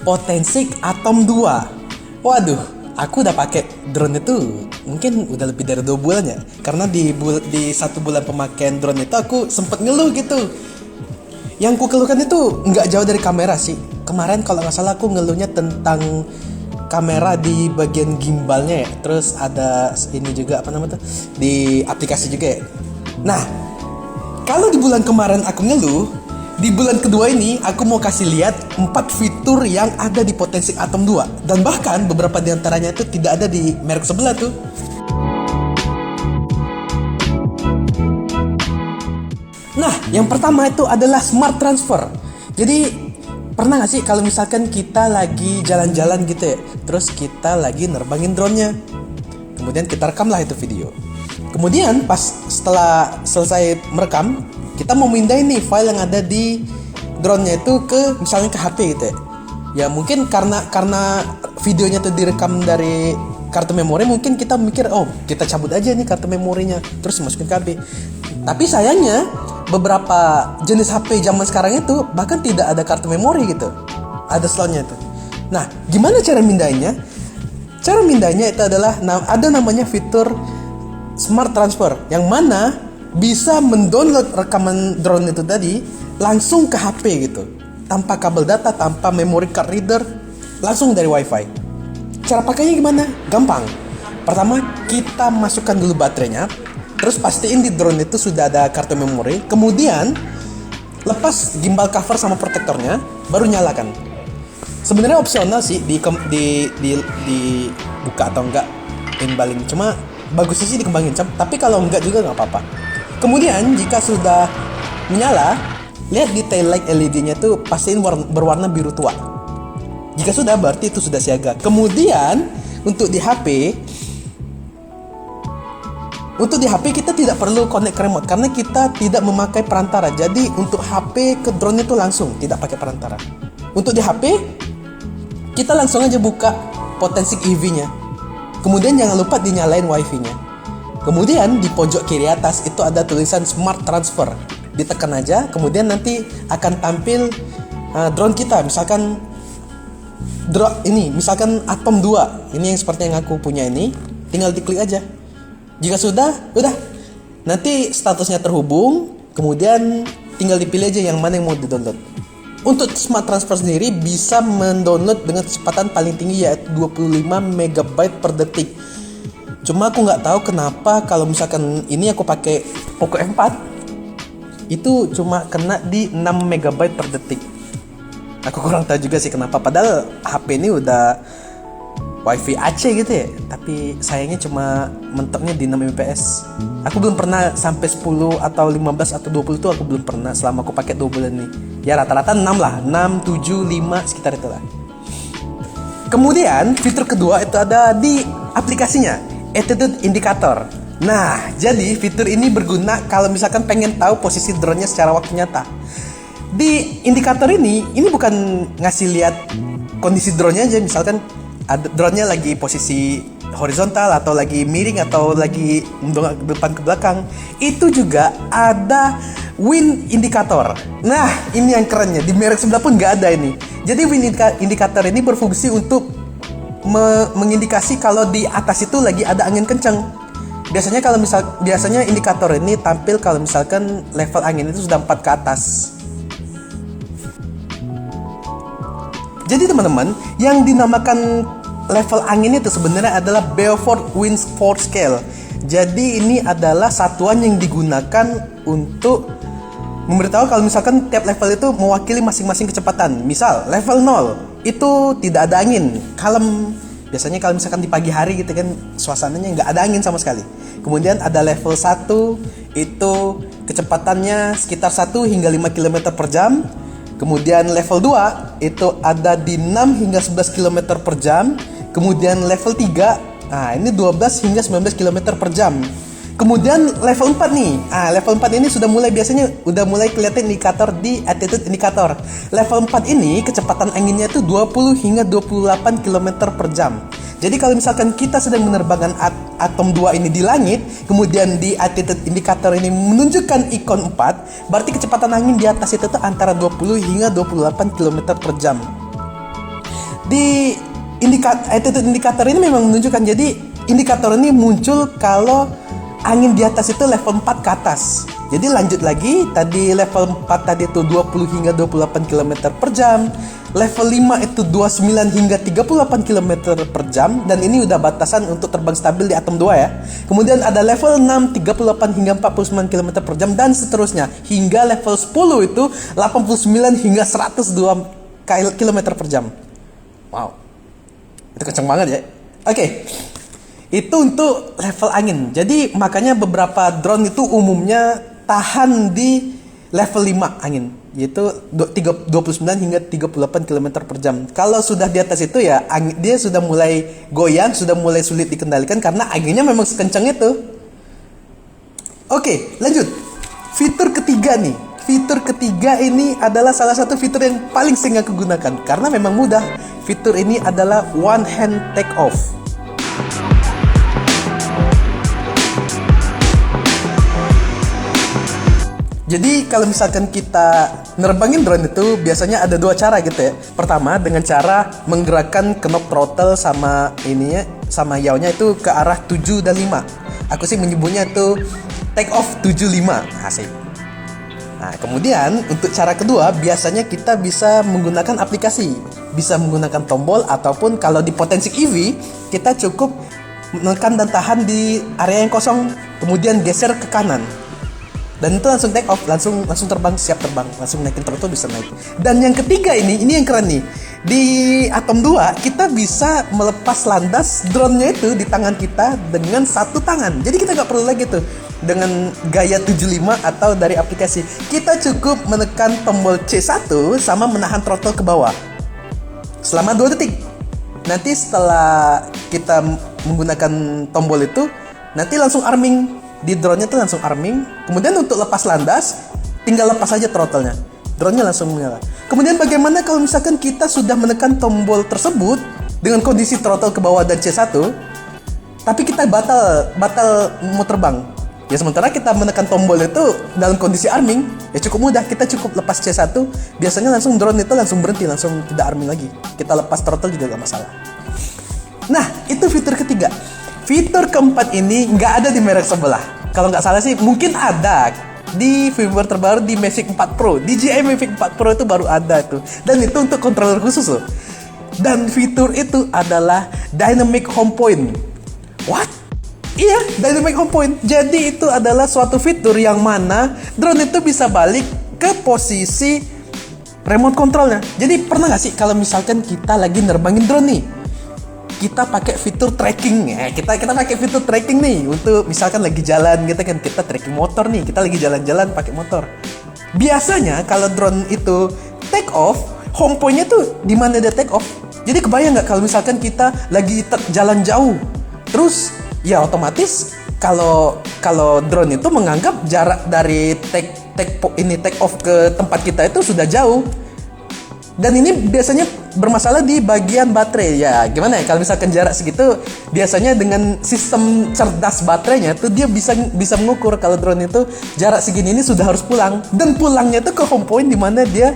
Potensic Atom 2. Waduh, aku udah pakai drone itu mungkin udah lebih dari 2 bulan ya. Karena di 1 bulan pemakaian drone itu aku sempet ngeluh gitu. Yang ku keluhkan itu nggak jauh dari kamera sih. Kemarin kalau nggak salah aku ngeluhnya tentang kamera di bagian gimbalnya ya. Terus ada ini juga apa namanya tuh, di aplikasi juga ya. Nah, kalau di bulan kemarin aku ngeluh, di bulan kedua ini aku mau kasih lihat 4 fitur yang ada di Potensic Atom 2. Dan bahkan beberapa diantaranya itu tidak ada di merek sebelah tuh. Nah, yang pertama itu adalah Smart Transfer. Jadi, pernah gak sih kalau misalkan kita lagi jalan-jalan gitu ya, terus kita lagi nerbangin drone-nya, kemudian kita rekam lah itu video. Kemudian pas setelah selesai merekam, kita mau mindahin nih file yang ada di drone-nya itu ke misalnya ke HP gitu ya. Ya mungkin karena videonya tuh direkam dari kartu memori, mungkin kita mikir, oh kita cabut aja nih kartu memorinya, terus masukin ke HP. Tapi sayangnya beberapa jenis HP zaman sekarang itu bahkan tidak ada kartu memori gitu, ada slotnya itu. Nah, gimana cara mindahinnya? Cara mindahnya itu adalah ada namanya fitur Smart Transfer, yang mana bisa mendownload rekaman drone itu tadi langsung ke HP gitu, tanpa kabel data, tanpa memory card reader, langsung dari WiFi. Cara pakainya gimana? Gampang. Pertama, kita masukkan dulu baterainya, terus pastiin di drone itu sudah ada kartu memori. Kemudian lepas gimbal cover sama protektornya, baru nyalakan. Sebenarnya opsional sih di buka atau enggak gimbal ini. Cuma bagusnya sih dikembangin. Tapi kalau enggak juga nggak apa-apa. Kemudian jika sudah menyala, lihat di tail light LED-nya tuh pastiin berwarna biru tua. Jika sudah, berarti itu sudah siaga. Kemudian untuk di HP kita tidak perlu connect ke remote karena kita tidak memakai perantara. Jadi untuk HP ke drone itu langsung tidak pakai perantara. Untuk di HP kita langsung aja buka Potensic EV-nya. Kemudian jangan lupa dinyalain WiFi-nya. Kemudian di pojok kiri atas itu ada tulisan Smart Transfer. Ditekan aja, kemudian nanti akan tampil drone kita. Misalkan misalkan Atom 2. Ini yang seperti yang aku punya ini. Tinggal diklik aja. Jika sudah, udah. Nanti statusnya terhubung, kemudian tinggal dipilih aja yang mana yang mau di-download. Untuk Smart Transfer sendiri bisa mendownload dengan kecepatan paling tinggi yaitu 25 MB per detik. Cuma aku nggak tahu kenapa kalau misalkan ini aku pakai Poco F4 itu cuma kena di 6 MB per detik. Aku kurang tahu juga sih kenapa, padahal HP ini udah WiFi AC gitu ya, tapi sayangnya cuma mentoknya di 6 Mbps. Aku belum pernah sampai 10 atau 15 atau 20 tuh aku belum pernah selama aku pakai 2 bulan ini. Ya rata-rata 6 lah, 6, 7, 5 sekitar itu lah. Kemudian fitur kedua itu ada di aplikasinya, Attitude Indicator. Nah, jadi fitur ini berguna kalau misalkan pengen tahu posisi drone-nya secara waktu nyata. Di indikator ini bukan ngasih lihat kondisi drone-nya aja, misalkan drone-nya lagi posisi horizontal atau lagi miring atau lagi mendongak ke depan ke belakang. Itu juga ada wind indicator. Nah, ini yang kerennya, di merek sebelah pun nggak ada ini. Jadi wind indicator ini berfungsi untuk mengindikasi kalau di atas itu lagi ada angin kencang. Biasanya indikator ini tampil kalau misalkan level angin itu sudah 4 ke atas. Jadi teman-teman, yang dinamakan level angin itu sebenarnya adalah Beaufort Wind Force Scale. Jadi ini adalah satuan yang digunakan untuk memberitahu kalau misalkan tiap level itu mewakili masing-masing kecepatan. Misal level 0 itu tidak ada angin, kalem. Biasanya kalau misalkan di pagi hari gitu kan suasananya nggak ada angin sama sekali. Kemudian ada level 1 itu kecepatannya sekitar 1 hingga 5 km per jam. Kemudian level 2 itu ada di 6 hingga 11 km per jam. Kemudian level 3, nah ini 12 hingga 19 km per jam. Kemudian level 4 nih. Level 4 ini sudah mulai kelihatan indikator di attitude indicator. Level 4 ini kecepatan anginnya itu 20 hingga 28 km per jam. Jadi kalau misalkan kita sedang menerbangkan Atom 2 ini di langit, kemudian di attitude indicator ini menunjukkan ikon 4, berarti kecepatan angin di atas itu tuh antara 20 hingga 28 km per jam. Di attitude indikator ini memang menunjukkan, jadi indikator ini muncul kalau angin di atas itu level 4 ke atas. Jadi lanjut lagi, tadi level 4 tadi itu 20 hingga 28 km per jam. Level 5 itu 29 hingga 38 km per jam. Dan ini udah batasan untuk terbang stabil di atom 2 ya. Kemudian ada level 6, 38 hingga 49 km per jam. Dan seterusnya. Hingga level 10 itu 89 hingga 102 km per jam. Wow, itu kenceng banget ya. Oke. Itu untuk level angin. Jadi makanya beberapa drone itu umumnya tahan di level 5 angin, yaitu 29 hingga 38 km per jam. Kalau sudah di atas itu ya dia sudah mulai goyang, sudah mulai sulit dikendalikan karena anginnya memang sekencang itu. Oke, lanjut. Fitur ketiga nih. Fitur ketiga ini adalah salah satu fitur yang paling sering aku gunakan karena memang mudah. Fitur ini adalah one hand take off. Jadi kalau misalkan kita nerbangin drone itu biasanya ada dua cara gitu ya. Pertama dengan cara menggerakkan knob throttle sama ininya, sama yawnya itu ke arah 7 dan 5. Aku sih menyebutnya itu take off 75. Asik. Nah, kemudian untuk cara kedua biasanya kita bisa menggunakan aplikasi. Bisa menggunakan tombol ataupun kalau di potensi EV kita cukup menekan dan tahan di area yang kosong, kemudian geser ke kanan. Dan itu langsung take off, langsung terbang, siap terbang, langsung naikin throttle bisa naik. Dan yang ketiga ini yang keren nih. Di Atom 2 kita bisa melepas landas drone-nya itu di tangan kita dengan satu tangan. Jadi kita nggak perlu lagi tuh dengan gaya 75 atau dari aplikasi. Kita cukup menekan tombol C1 sama menahan throttle ke bawah selama 2 detik. Nanti setelah kita menggunakan tombol itu, nanti langsung arming. Di drone-nya tuh langsung arming. Kemudian untuk lepas landas, tinggal lepas aja throttle-nya. Drone-nya langsung menyala. Kemudian bagaimana kalau misalkan kita sudah menekan tombol tersebut dengan kondisi throttle ke bawah dan C1, tapi kita batal mau terbang. Ya sementara kita menekan tombol itu dalam kondisi arming, ya cukup mudah. Kita cukup lepas C1, biasanya langsung drone itu langsung berhenti, langsung tidak arming lagi. Kita lepas throttle juga gak masalah. Nah, itu fitur ketiga. Fitur keempat ini nggak ada di merek sebelah. Kalau nggak salah sih mungkin ada di firmware terbaru di Mavic 4 Pro. DJI Mavic 4 Pro itu baru ada tuh. Dan itu untuk controller khusus loh. Dan fitur itu adalah Dynamic Home Point. What? Iya, Dynamic Home Point. Jadi itu adalah suatu fitur yang mana drone itu bisa balik ke posisi remote controlnya. Jadi pernah nggak sih kalau misalkan kita lagi nerbangin drone nih, kita pakai fitur tracking ya, kita pakai fitur tracking nih untuk misalkan lagi jalan gitu kan, kita tracking motor nih, kita lagi jalan-jalan pakai motor. Biasanya kalau drone itu take off, home point-nya tuh di mana dia take off. Jadi kebayang nggak kalau misalkan kita lagi jalan jauh, terus ya otomatis kalau drone itu menganggap jarak dari take off ke tempat kita itu sudah jauh. Dan ini biasanya bermasalah di bagian baterai. Ya gimana ya, kalau misalkan jarak segitu, biasanya dengan sistem cerdas baterainya tuh dia bisa mengukur kalau drone itu jarak segini ini sudah harus pulang. Dan pulangnya tuh ke home point di mana dia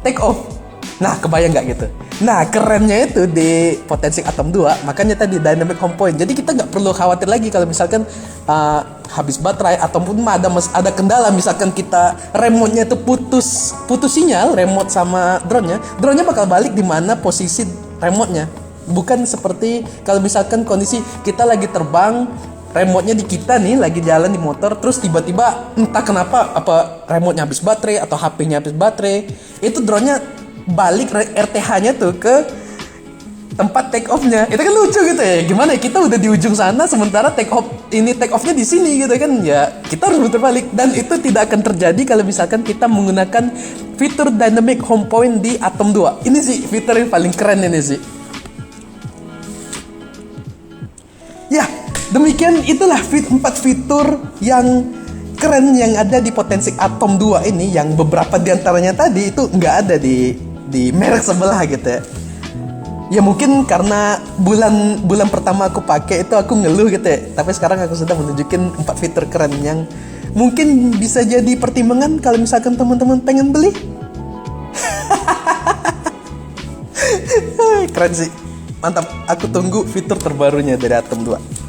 take off. Nah, kebayang nggak gitu? Nah, kerennya itu di potensi Atom 2, makanya tadi Dynamic Home Point. Jadi kita nggak perlu khawatir lagi kalau misalkan habis baterai ataupun ada kendala, misalkan kita remote-nya itu putus sinyal, remote sama drone-nya bakal balik di mana posisi remote-nya. Bukan seperti kalau misalkan kondisi kita lagi terbang, remote-nya di kita nih, lagi jalan di motor, terus tiba-tiba entah kenapa apa remote-nya habis baterai atau HP-nya habis baterai, itu drone-nya balik RTH-nya tuh ke tempat take off-nya. Itu kan lucu gitu ya. Gimana ya, kita udah di ujung sana sementara take off-nya di sini gitu kan. Ya, kita harus muter balik, dan itu tidak akan terjadi kalau misalkan kita menggunakan fitur Dynamic Home Point di Atom 2. Ini sih fitur yang paling keren ini sih. Ya, demikian itulah 4 fitur yang keren yang ada di potensi Atom 2 ini, yang beberapa diantaranya tadi itu nggak ada di merek sebelah gitu ya. Ya mungkin karena bulan pertama aku pakai itu aku ngeluh gitu ya. Tapi sekarang aku sudah menunjukin 4 fitur keren yang mungkin bisa jadi pertimbangan kalau misalkan teman-teman pengen beli. keren sih. Mantap. Aku tunggu fitur terbarunya dari Atom 2.